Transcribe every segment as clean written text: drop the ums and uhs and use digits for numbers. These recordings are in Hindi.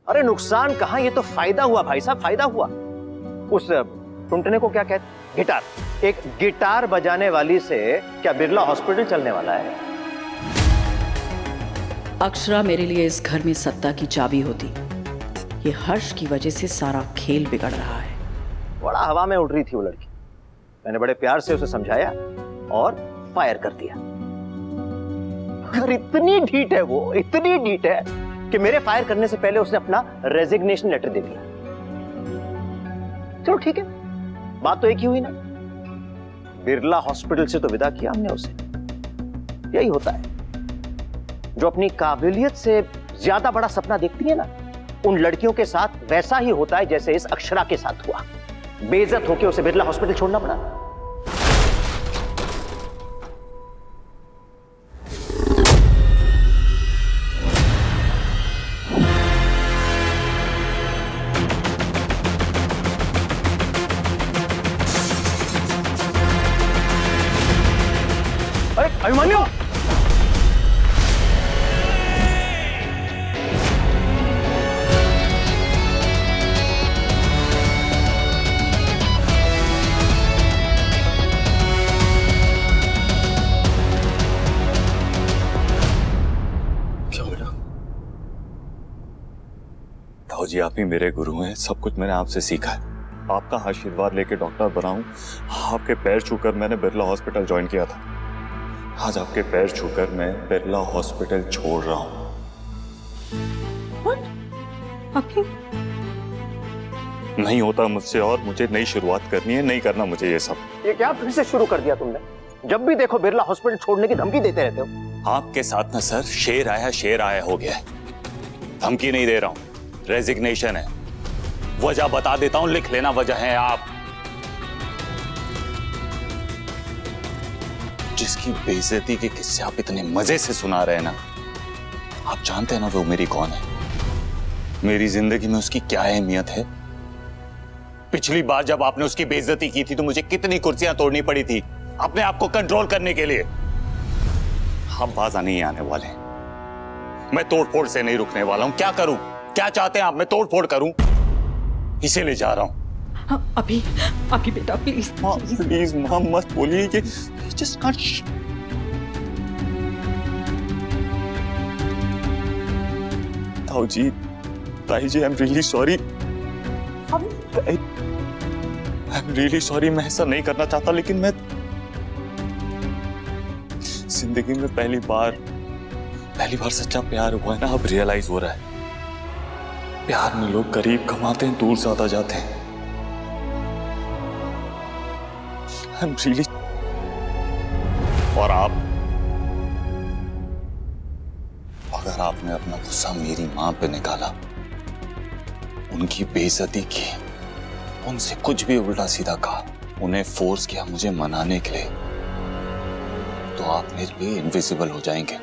अरे नुकसान कहाँ, ये तो फायदा हुआ भाई साहब, फायदा हुआ। उस टुनटने को क्या कहते, गिटार, एक गिटार बजाने वाली से क्या बिरला हॉस्पिटल चलने वाला है? अक्षरा मेरे लिए इस घर में सत्ता की चाबी होती। ये हर्ष की वजह से सारा खेल बिगड़ रहा है। बड़ा हवा में उड़ रही थी वो लड़की, मैंने बड़े प्यार से उसे समझाया और फायर कर दिया। अगर इतनी ढीठ है वो, इतनी ढीठ है कि मेरे फायर करने से पहले उसने अपना रेजिग्नेशन लेटर दे दिया। चलो ठीक है, बात तो एक ही हुई ना। बिरला हॉस्पिटल से तो विदा किया हमने उसे। यही होता है, जो अपनी काबिलियत से ज्यादा बड़ा सपना देखती है ना, उन लड़कियों के साथ वैसा ही होता है जैसे इस अक्षरा के साथ हुआ। बेइज्जत होकर उसे बिरला हॉस्पिटल छोड़ना पड़ा। अरे अभिमन्यु, जी आप ही मेरे गुरु हैं, सब कुछ मैंने आपसे सीखा है। आपका आशीर्वाद लेके डॉक्टर बना हूं। आपके पैर छूकर मैंने बिरला हॉस्पिटल ज्वाइन किया था। आज आपके पैर छूकर मैं बिरला हॉस्पिटल छोड़ रहा हूं। नहीं होता मुझसे, और मुझे नई शुरुआत करनी है, नहीं करना मुझे ये सब। ये क्या फिर से शुरू कर दिया तुमने? जब भी देखो बिरला हॉस्पिटल छोड़ने की धमकी देते रहते हो। आपके साथ ना सर, शेर आया हो गया है। धमकी नहीं दे रहा हूं, रेजिग्नेशन है। वजह बता देता हूं, लिख लेना वजह है आप। जिसकी बेइज्जती के किस्से आप इतने मजे से सुना रहे हैं ना, आप जानते हैं ना वो मेरी कौन है, मेरी जिंदगी में उसकी क्या अहमियत है। पिछली बार जब आपने उसकी बेइज्जती की थी तो मुझे कितनी कुर्सियां तोड़नी पड़ी थी अपने आप को कंट्रोल करने के लिए। आप बाजा नहीं आने वाले, मैं तोड़फोड़ से नहीं रुकने वाला हूं। क्या करूं, क्या चाहते हैं आप? मैं तोड़फोड़ करूं? इसे ले जा रहा हूं। अभी बेटा प्लीज प्लीज मां मत बोलिए कि just can't। ताऊ जी, ताई जी, I'm really sorry। I'm really sorry, मैं ऐसा नहीं करना चाहता, लेकिन मैं जिंदगी में पहली बार सच्चा प्यार हुआ है ना, अब रियलाइज हो रहा है। प्यार में लोग करीब कमाते हैं, दूर ज्यादा जाते हैं। I'm really... और आप, अगर आपने अपना गुस्सा मेरी मां पे निकाला, उनकी बेइज्जती की, उनसे कुछ भी उल्टा सीधा कहा, उन्हें फोर्स किया मुझे मनाने के लिए, तो आप मेरे लिए इनविजिबल हो जाएंगे।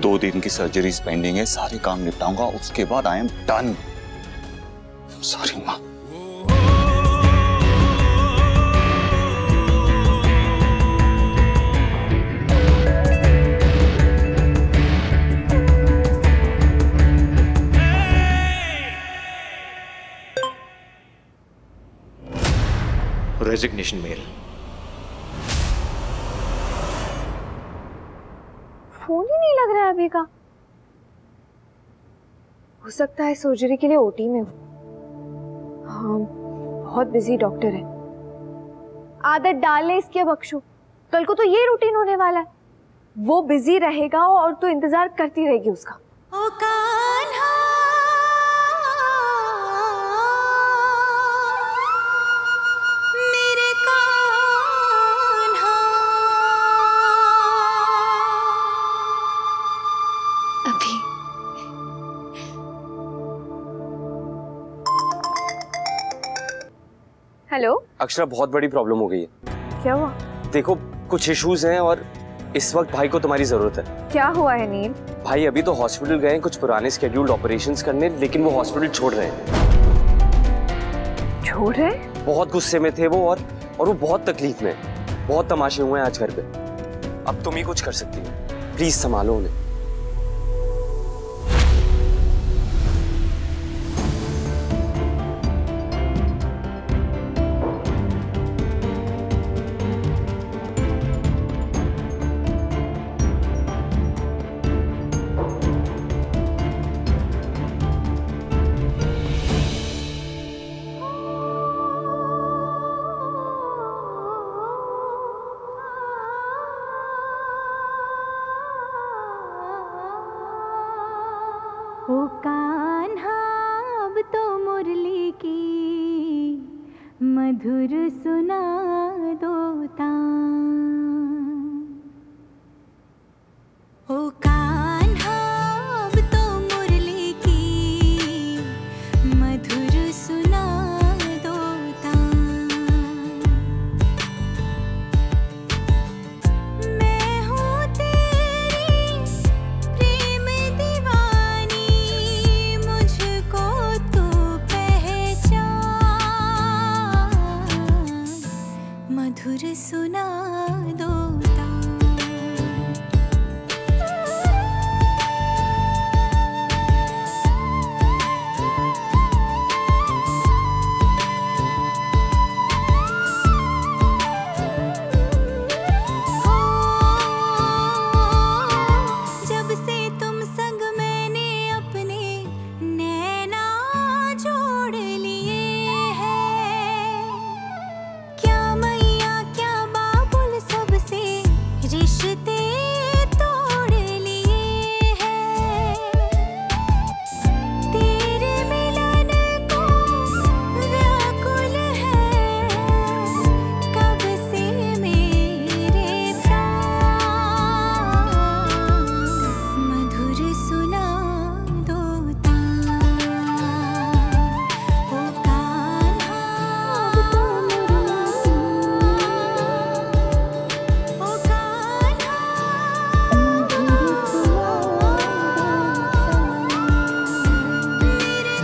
2 दिन की सर्जरी पेंडिंग है, सारे काम निपटाऊंगा, उसके बाद आई एम डन। सॉरी मां। Resignation mail. फोन ही नहीं लग रहा है अभी का। हो सकता है सर्जरी के लिए ओटी में हो। हाँ, बहुत बिजी डॉक्टर है। आदत डालने इसकी अब अक्षु, कल को तो ये रूटीन होने वाला है। वो बिजी रहेगा और तू इंतजार करती रहेगी उसका। ओ कान्हा, मेरे कान्हा। अभी हेलो अक्षरा, बहुत बड़ी प्रॉब्लम हो गई है। क्या हुआ? देखो, कुछ इश्यूज हैं और इस वक्त भाई को तुम्हारी जरूरत है। क्या हुआ है नील? भाई अभी तो हॉस्पिटल गए हैं कुछ पुराने स्केड्यूल्ड ऑपरेशंस करने, लेकिन वो हॉस्पिटल छोड़ रहे हैं। छोड़ रहे? बहुत गुस्से में थे वो, और वो बहुत तकलीफ में। बहुत तमाशे हुए हैं आज घर पे। अब तुम ही कुछ कर सकती हो, प्लीज संभालो उन्हें। कान्हा अब तो मुरली की मधुर सुना दो तान। ओ कान्हा अब तो मुरली की मधुर सुना दो तान। मैं हूँ तेरी प्रेम दीवानी, मुझको तू पहचान, मधुर सुना दो तान। जब से तुम संग मैंने अपने नैना जोड़ लिए हैं, क्या मैया क्या बाबुल सबसे रिश्ते तोड़ लिए हैं। तेरे मिलन को व्याकुल है कब से मेरे प्राण, मधुर सुना दो तान। ओ कान्हा ओ कान्हा मेरे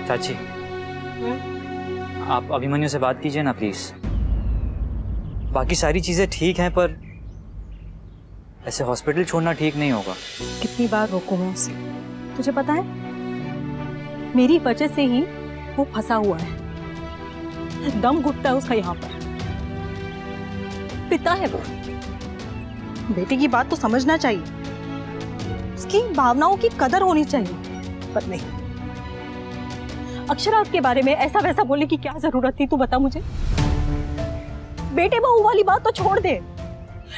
चाची, आप अभिमन्यु से बात कीजिए ना प्लीज। बाकी सारी चीजें ठीक हैं पर ऐसे हॉस्पिटल छोड़ना ठीक नहीं होगा। कितनी बार रोकूं मैं उसे, तुझे पता है मेरी वजह से ही वो फंसा हुआ है, दम घुटता है उसका यहाँ पर। पिता है वो, बेटे की बात तो समझना चाहिए, उसकी भावनाओं की कदर होनी चाहिए, पर नहीं। अक्षरा के बारे में ऐसा वैसा बोलने की क्या जरूरत थी, तू बता मुझे। बेटे बहू वाली बात तो छोड़ दे,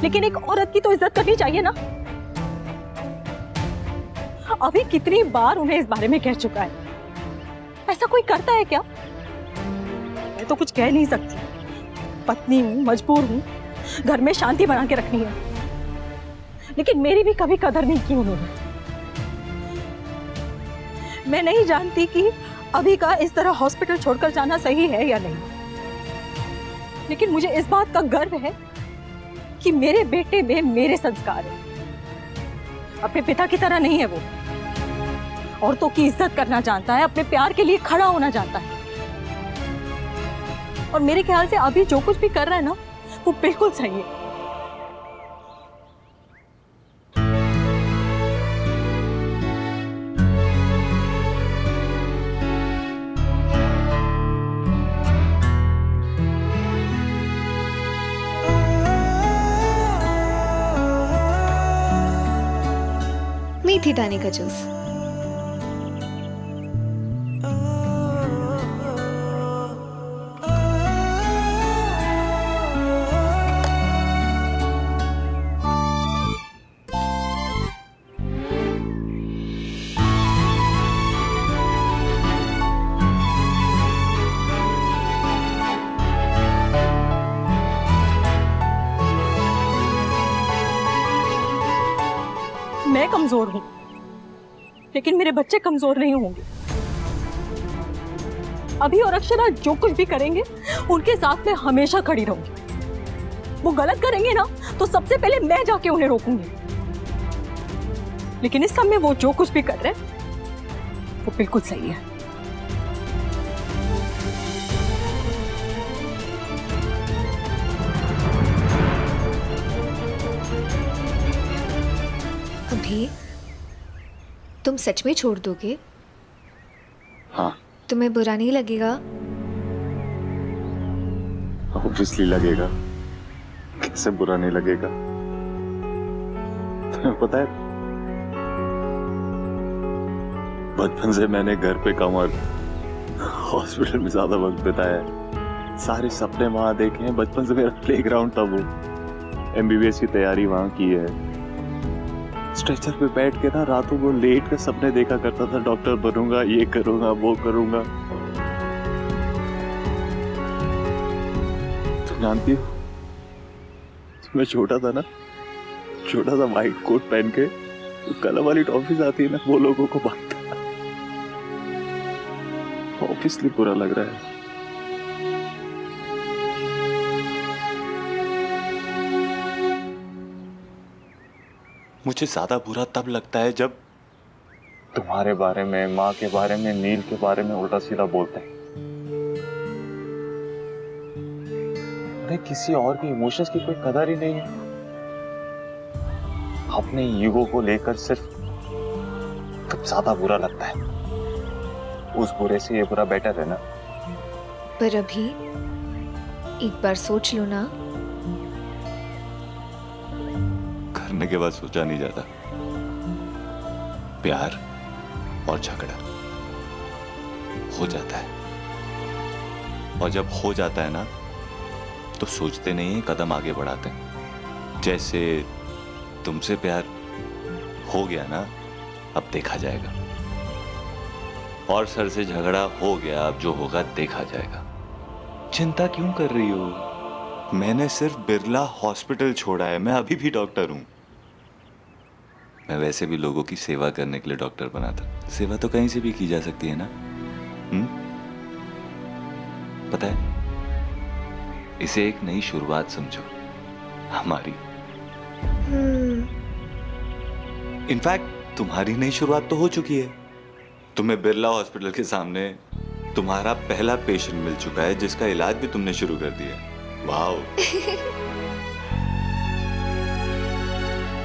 लेकिन एक औरत की तो इज्जत करनी चाहिए ना। अभी कितनी बार उन्हें इस बारे में कह चुका है, ऐसा कोई करता है क्या? मैं तो कुछ कह नहीं सकती, पत्नी हूं, मजबूर हूं, घर में शांति बना के रखनी है, लेकिन मेरी भी कभी कदर नहीं की उन्होंने। मैं नहीं जानती कि अभी का इस तरह हॉस्पिटल छोड़कर जाना सही है या नहीं, लेकिन मुझे इस बात का गर्व है कि मेरे बेटे में मेरे संस्कार हैं। अपने पिता की तरह नहीं है वो, औरतों की इज्जत करना जानता है, अपने प्यार के लिए खड़ा होना जानता है। और मेरे ख्याल से अभी जो कुछ भी कर रहा है ना, वो बिल्कुल सही है। मीठी दाने का जूस। मैं कमजोर हूं, लेकिन मेरे बच्चे कमजोर नहीं होंगे। अभी और अक्षरा जो कुछ भी करेंगे उनके साथ में हमेशा खड़ी रहूंगी। वो गलत करेंगे ना तो सबसे पहले मैं जाके उन्हें रोकूंगी, लेकिन इस समय वो जो कुछ भी कर रहे हैं वो बिल्कुल सही है। अभी तुम सच में छोड़ दोगे? हाँ। तुम्हें बुरा नहीं लगेगा? ऑब्वियसली लगेगा, कैसे बुरा नहीं लगेगा। तुम्हें पता है, बचपन से मैंने घर पे कम और हॉस्पिटल में ज्यादा वक्त बिताया है। सारे सपने वहां देखे हैं। बचपन से मेरा प्लेग्राउंड था वो। MBBS की तैयारी वहां की है। स्ट्रेचर पे बैठ के ना रातों को लेट के सपने देखा करता था, डॉक्टर बनूंगा, ये करूंगा, वो करूंगा। तुम जानती हो, मैं छोटा था ना, छोटा सा व्हाइट कोट पहन के तो कलर वाली टॉफीज आती है ना, वो लोगों को बांटता। ऑब्वियसली बुरा लग रहा है। मुझे ज्यादा बुरा तब लगता है जब तुम्हारे बारे में, माँ के बारे में, नील के बारे में उल्टा सीधा बोलते हैं। उन्हें किसी और के इमोशंस की कोई कदर ही नहीं है। अपने ईगो को लेकर सिर्फ तब ज्यादा बुरा लगता है। उस बुरे से ये बुरा बेटर है ना। पर अभी एक बार सोच लो ना। करने के बाद सोचा नहीं जाता। प्यार और झगड़ा हो जाता है, और जब हो जाता है ना तो सोचते नहीं है, कदम आगे बढ़ाते हैं। जैसे तुमसे प्यार हो गया ना, अब देखा जाएगा। और सर से झगड़ा हो गया, अब जो होगा देखा जाएगा। चिंता क्यों कर रही हो? मैंने सिर्फ बिरला हॉस्पिटल छोड़ा है, मैं अभी भी डॉक्टर हूं। मैं वैसे भी लोगों की सेवा करने के लिए डॉक्टर बना था। सेवा तो कहीं से भी की जा सकती है ना। पता है, इसे एक नई शुरुआत समझो हमारी। इनफैक्ट तुम्हारी नई शुरुआत तो हो चुकी है। तुम्हें बिरला हॉस्पिटल के सामने तुम्हारा पहला पेशेंट मिल चुका है, जिसका इलाज भी तुमने शुरू कर दिया। वाओ।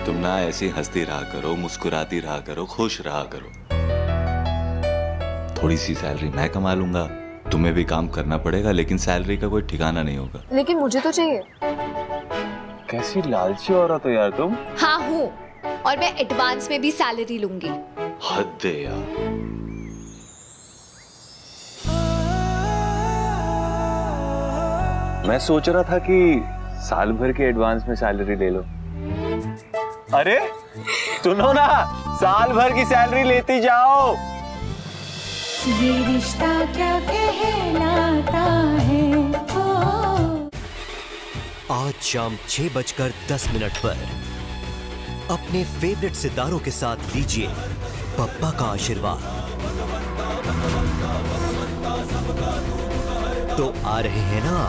तुम ना ऐसी हंसती रहा करो, मुस्कुराती रहा करो, खुश रहा करो। थोड़ी सी सैलरी मैं कमा लूंगा, तुम्हें भी काम करना पड़ेगा, लेकिन सैलरी का कोई ठिकाना नहीं होगा। लेकिन मुझे तो चाहिए। कैसी लालची औरत हो यार तुम। हाँ हूँ, और मैं एडवांस में भी सैलरी लूंगी। हद है यार। मैं सोच रहा था कि साल भर के एडवांस में सैलरी ले लो। अरे सुनो ना, साल भर की सैलरी लेती जाओ। ये रिश्ता क्या कहलाता है। आज शाम 6:10 पर अपने फेवरेट सितारों के साथ लीजिए पप्पा का आशीर्वाद। तो आ रहे हैं ना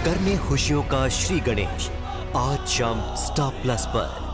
करने खुशियों का श्री गणेश, आज शाम स्टार प्लस पर।